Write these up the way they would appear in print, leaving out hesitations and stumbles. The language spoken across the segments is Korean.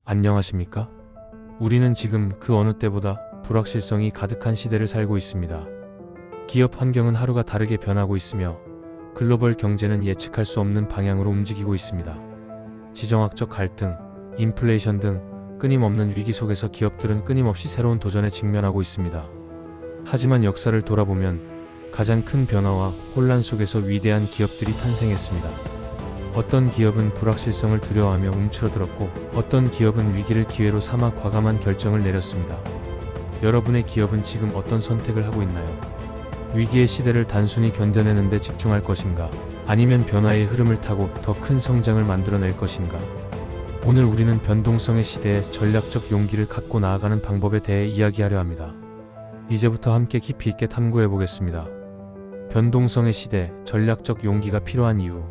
안녕하십니까? 우리는 지금 그 어느 때보다 불확실성이 가득한 시대를 살고 있습니다. 기업 환경은 하루가 다르게 변하고 있으며 글로벌 경제는 예측할 수 없는 방향으로 움직이고 있습니다. 지정학적 갈등, 인플레이션 등 끊임없는 위기 속에서 기업들은 끊임없이 새로운 도전에 직면하고 있습니다. 하지만 역사를 돌아보면 가장 큰 변화와 혼란 속에서 위대한 기업들이 탄생했습니다. 어떤 기업은 불확실성을 두려워하며 움츠러들었고 어떤 기업은 위기를 기회로 삼아 과감한 결정을 내렸습니다. 여러분의 기업은 지금 어떤 선택을 하고 있나요? 위기의 시대를 단순히 견뎌내는 데 집중할 것인가? 아니면 변화의 흐름을 타고 더 큰 성장을 만들어낼 것인가? 오늘 우리는 변동성의 시대에 전략적 용기를 갖고 나아가는 방법에 대해 이야기하려 합니다. 이제부터 함께 깊이 있게 탐구해 보겠습니다. 변동성의 시대, 전략적 용기가 필요한 이유.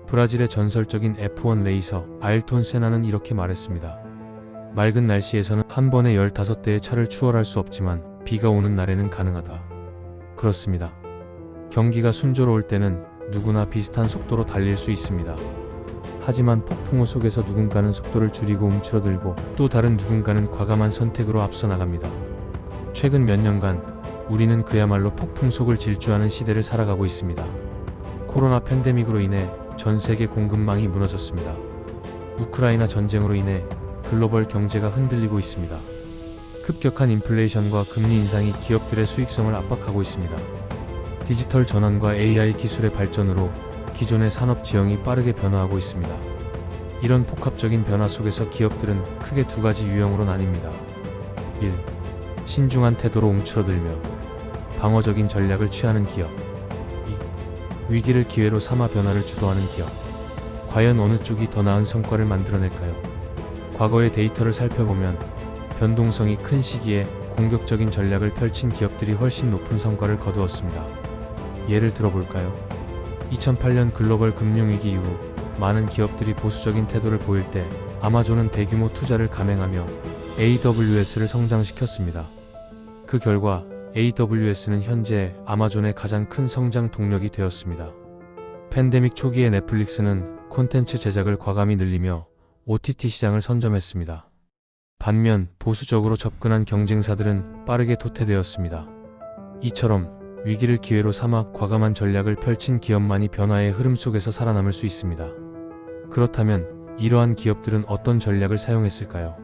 브라질의 전설적인 F1 레이서 아일톤 세나는 이렇게 말했습니다. 맑은 날씨에서는 한 번에 15대의 차를 추월할 수 없지만 비가 오는 날에는 가능하다. 그렇습니다. 경기가 순조로울 때는 누구나 비슷한 속도로 달릴 수 있습니다. 하지만 폭풍우 속에서 누군가는 속도를 줄이고 움츠러들고 또 다른 누군가는 과감한 선택으로 앞서 나갑니다. 최근 몇 년간 우리는 그야말로 폭풍 속을 질주하는 시대를 살아가고 있습니다. 코로나 팬데믹으로 인해 전 세계 공급망이 무너졌습니다. 우크라이나 전쟁으로 인해 글로벌 경제가 흔들리고 있습니다. 급격한 인플레이션과 금리 인상이 기업들의 수익성을 압박하고 있습니다. 디지털 전환과 AI 기술의 발전으로 기존의 산업 지형이 빠르게 변화하고 있습니다. 이런 복합적인 변화 속에서 기업들은 크게 두 가지 유형으로 나뉩니다. 1. 신중한 태도로 움츠러들며 방어적인 전략을 취하는 기업. 2. 위기를 기회로 삼아 변화를 주도하는 기업. 과연 어느 쪽이 더 나은 성과를 만들어낼까요? 과거의 데이터를 살펴보면 변동성이 큰 시기에 공격적인 전략을 펼친 기업들이 훨씬 높은 성과를 거두었습니다. 예를 들어볼까요? 2008년 글로벌 금융위기 이후 많은 기업들이 보수적인 태도를 보일 때 아마존은 대규모 투자를 감행하며 AWS를 성장시켰습니다. 그 결과 AWS는 현재 아마존의 가장 큰 성장 동력이 되었습니다. 팬데믹 초기에 넷플릭스는 콘텐츠 제작을 과감히 늘리며 OTT 시장을 선점했습니다. 반면 보수적으로 접근한 경쟁사들은 빠르게 도태되었습니다. 이처럼 위기를 기회로 삼아 과감한 전략을 펼친 기업만이 변화의 흐름 속에서 살아남을 수 있습니다. 그렇다면 이러한 기업들은 어떤 전략을 사용했을까요?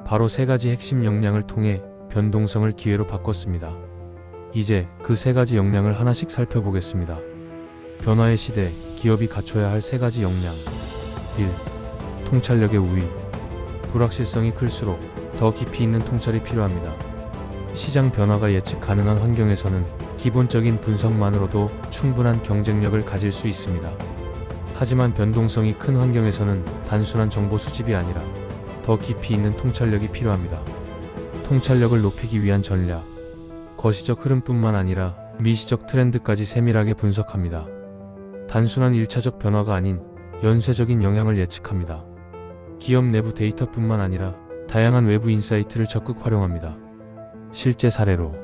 바로 세 가지 핵심 역량을 통해 변동성을 기회로 바꿨습니다. 이제 그 세 가지 역량을 하나씩 살펴보겠습니다. 변화의 시대, 기업이 갖춰야 할 세 가지 역량. 1. 통찰력의 우위. 불확실성이 클수록 더 깊이 있는 통찰이 필요합니다. 시장 변화가 예측 가능한 환경에서는 기본적인 분석만으로도 충분한 경쟁력을 가질 수 있습니다. 하지만 변동성이 큰 환경에서는 단순한 정보 수집이 아니라 더 깊이 있는 통찰력이 필요합니다. 통찰력을 높이기 위한 전략. 거시적 흐름뿐만 아니라 미시적 트렌드까지 세밀하게 분석합니다. 단순한 1차적 변화가 아닌 연쇄적인 영향을 예측합니다. 기업 내부 데이터뿐만 아니라 다양한 외부 인사이트를 적극 활용합니다. 실제 사례로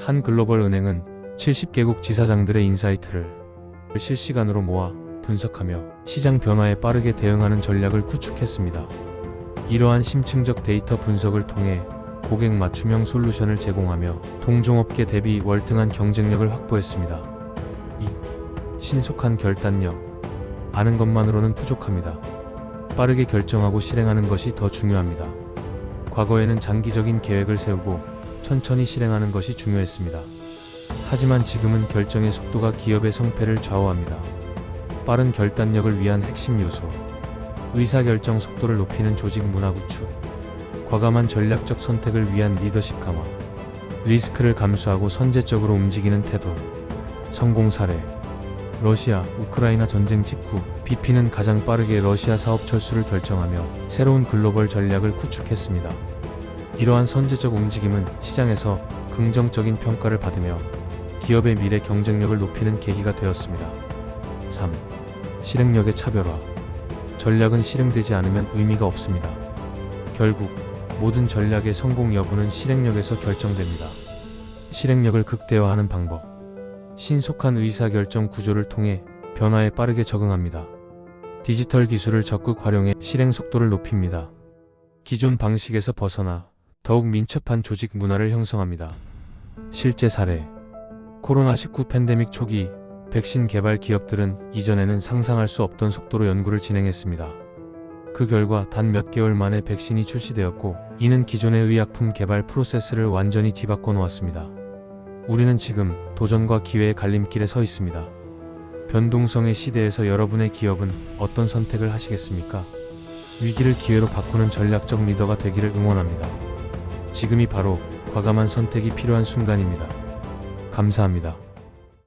한 글로벌 은행은 70개국 지사장들의 인사이트를 실시간으로 모아 분석하며 시장 변화에 빠르게 대응하는 전략을 구축했습니다. 이러한 심층적 데이터 분석을 통해 고객 맞춤형 솔루션을 제공하며 동종업계 대비 월등한 경쟁력을 확보했습니다. 2. 신속한 결단력. 아는 것만으로는 부족합니다. 빠르게 결정하고 실행하는 것이 더 중요합니다. 과거에는 장기적인 계획을 세우고 천천히 실행하는 것이 중요했습니다. 하지만 지금은 결정의 속도가 기업의 성패를 좌우합니다. 빠른 결단력을 위한 핵심 요소. 의사결정 속도를 높이는 조직 문화 구축. 과감한 전략적 선택을 위한 리더십 강화. 리스크를 감수하고 선제적으로 움직이는 태도. 성공 사례. 러시아, 우크라이나 전쟁 직후 BP는 가장 빠르게 러시아 사업 철수를 결정하며 새로운 글로벌 전략을 구축했습니다. 이러한 선제적 움직임은 시장에서 긍정적인 평가를 받으며 기업의 미래 경쟁력을 높이는 계기가 되었습니다. 3. 실행력의 차별화. 전략은 실행되지 않으면 의미가 없습니다. 결국 모든 전략의 성공 여부는 실행력에서 결정됩니다. 실행력을 극대화하는 방법. 신속한 의사결정 구조를 통해 변화에 빠르게 적응합니다. 디지털 기술을 적극 활용해 실행 속도를 높입니다. 기존 방식에서 벗어나 더욱 민첩한 조직 문화를 형성합니다. 실제 사례. 코로나19 팬데믹 초기 백신 개발 기업들은 이전에는 상상할 수 없던 속도로 연구를 진행했습니다. 그 결과 단 몇 개월 만에 백신이 출시되었고, 이는 기존의 의약품 개발 프로세스를 완전히 뒤바꿔 놓았습니다. 우리는 지금 도전과 기회의 갈림길에 서 있습니다. 변동성의 시대에서 여러분의 기업은 어떤 선택을 하시겠습니까? 위기를 기회로 바꾸는 전략적 리더가 되기를 응원합니다. 지금이 바로 과감한 선택이 필요한 순간입니다. 감사합니다.